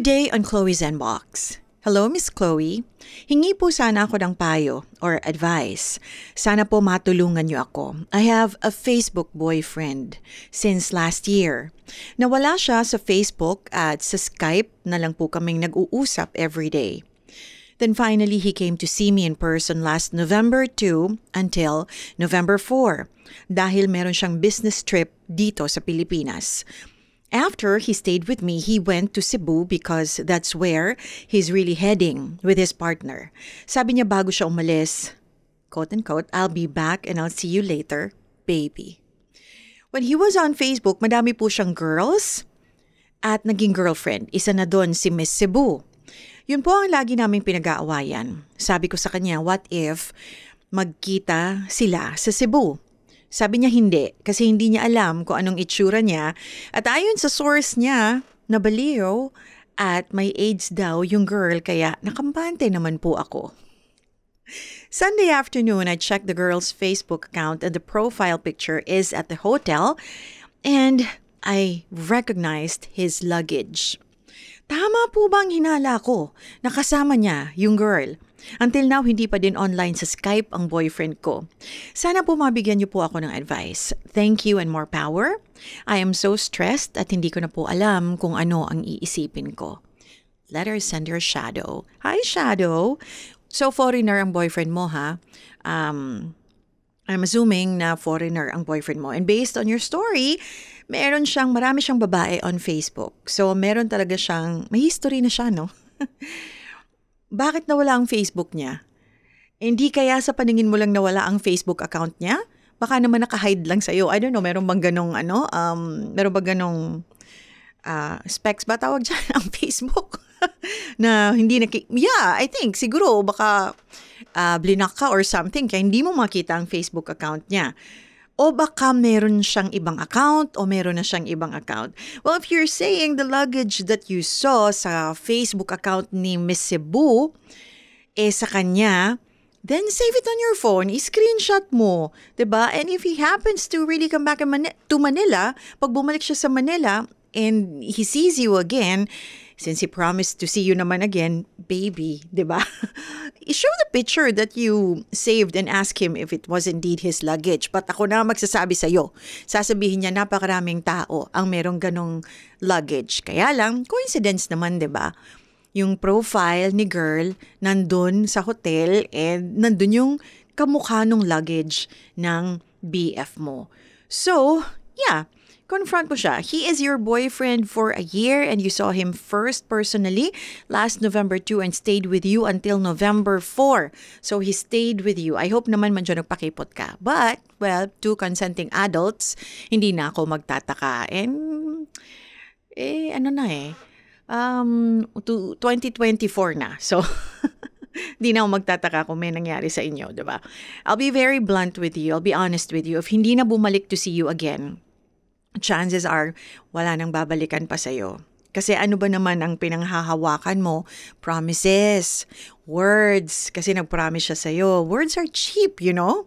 Today on Chloe's Inbox. Hello, Miss Chloe. Hingi po sana ako ng payo or advice. Sana po matulungan niyo ako. I have a Facebook boyfriend since last year. Nawala siya sa Facebook at sa Skype na lang po kaming nag-uusap every day. Then finally, he came to see me in person last November 2 until November 4 dahil meron siyang business trip dito sa Pilipinas. After he stayed with me, he went to Cebu because that's where he's really heading with his partner. Sabi niya bago siya umalis, quote-unquote, "I'll be back and I'll see you later, baby." When he was on Facebook, madami po siyang girls at naging girlfriend. Isa na doon si Miss Cebu. Yun po ang lagi naming pinag-aawayan. Sabi ko sa kanya, what if magkita sila sa Cebu? Sabi niya hindi kasi hindi niya alam kung anong itsura niya at ayon sa source niya, nabaliw at may AIDS daw yung girl kaya nakampante naman po ako. Sunday afternoon, I checked the girl's Facebook account and the profile picture is at the hotel and I recognized his luggage. Tama po bang hinala ko? Nakasama niya yung girl. Until now, hindi pa din online sa Skype ang boyfriend ko. Sana po mabigyan niyo po ako ng advice. Thank you and more power. I am so stressed at hindi ko na po alam kung ano ang iisipin ko. Letter sender Shadow. Hi, Shadow. So, foreigner ang boyfriend mo, ha? I'm assuming na foreigner ang boyfriend mo. And based on your story, marami siyang babae on Facebook. So, meron talaga siyang, may history na siya, no? Bakit nawala ang Facebook niya? Hindi kaya sa paningin mo lang nawala ang Facebook account niya? Baka naman naka-hide lang sa'yo. I don't know, meron bang ganong specs ba tawag dyan ang Facebook? Na hindi yeah, I think, siguro baka blinak ka or something kaya hindi mo makita ang Facebook account niya. O baka meron siyang ibang account o meron na siyang ibang account. Well, if you're saying the luggage that you saw sa Facebook account ni Miss Cebu, sa kanya, then save it on your phone, i-screenshot mo, 'di ba? And if he happens to really come back to Manila, pag bumalik siya sa Manila and he sees you again, since he promised to see you naman again, baby, 'di ba? I-show the picture that you saved and ask him if it was indeed his luggage. But ako na magsasabi sa'yo, sasabihin niya napakaraming tao ang merong ganong luggage. Kaya lang, coincidence naman, 'di ba? Yung profile ni girl nandun sa hotel and nandun yung kamukha nung luggage ng BF mo. So, yeah. Confront mo siya. He is your boyfriend for a year and you saw him first personally last November 2 and stayed with you until November 4. So he stayed with you. I hope naman man dyan nagpakipot ka. But, well, two consenting adults, hindi na ako magtataka. And, 2024 na. So, hindi na ako magtataka kung may nangyari sa inyo, diba? I'll be very blunt with you. I'll be honest with you. If hindi na bumalik to see you again, chances are, wala nang babalikan pa sa'yo. Kasi ano ba naman ang pinanghahawakan mo? Promises, words. Kasi nag-promise siya sa'yo. Words are cheap, you know?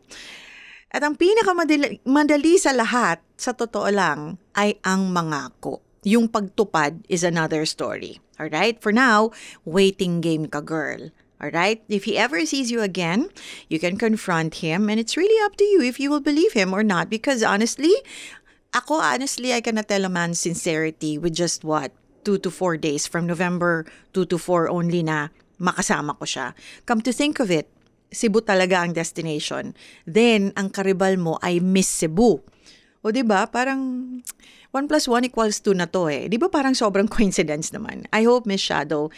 At ang pinakamadali sa lahat, sa totoo lang, ay ang mangako. Yung pagtupad is another story. Alright? For now, waiting game ka, girl. Alright? If he ever sees you again, you can confront him and it's really up to you if you will believe him or not. Because honestly, I cannot tell a man's sincerity with just 2 to 4 days from November 2 to 4 only na makasama ko siya. Come to think of it, Cebu talaga ang destination. Then, ang karibal mo ay Miss Cebu. O diba, parang 1 + 1 = 2 na to eh. Diba parang sobrang coincidence naman. I hope, Miss Shadow,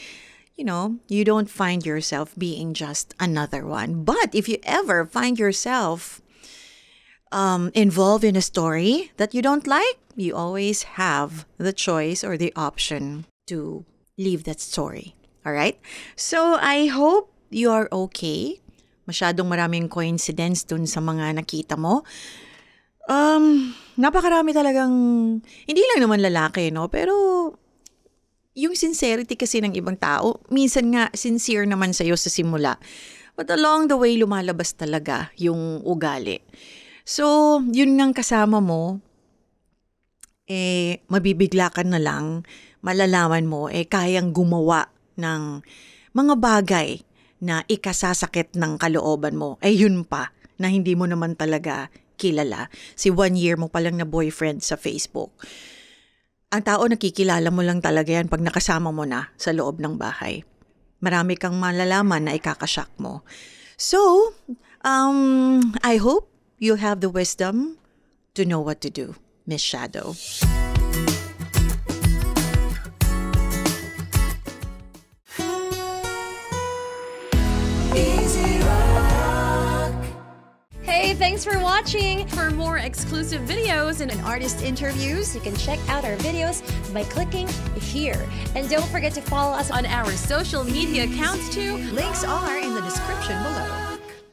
you don't find yourself being just another one. But if you ever find yourself involved in a story that you don't like, you always have the choice or the option to leave that story. All right? So, I hope you are okay. Masyadong maraming coincidence dun sa mga nakita mo. Napakarami talagang, hindi lang naman lalaki, no? Pero, yung sincerity kasi ng ibang tao, minsan nga sincere naman sa'yo sa simula. But along the way, lumalabas talaga yung ugali. So, yun ngang kasama mo, mabibigla ka na lang, malalaman mo kayang gumawa ng mga bagay na ikasasakit ng kalooban mo. Yun pa, na hindi mo naman talaga kilala. Si 1 year mo palang na boyfriend sa Facebook. Ang tao nakikilala mo lang talaga yan pag nakasama mo na sa loob ng bahay. Marami kang malalaman na ikakashock mo. So, I hope you have the wisdom to know what to do, Miss Shadow. Hey, thanks for watching! For more exclusive videos and artist interviews, you can check out our videos by clicking here. And don't forget to follow us on our social media accounts too. Links are in the description below.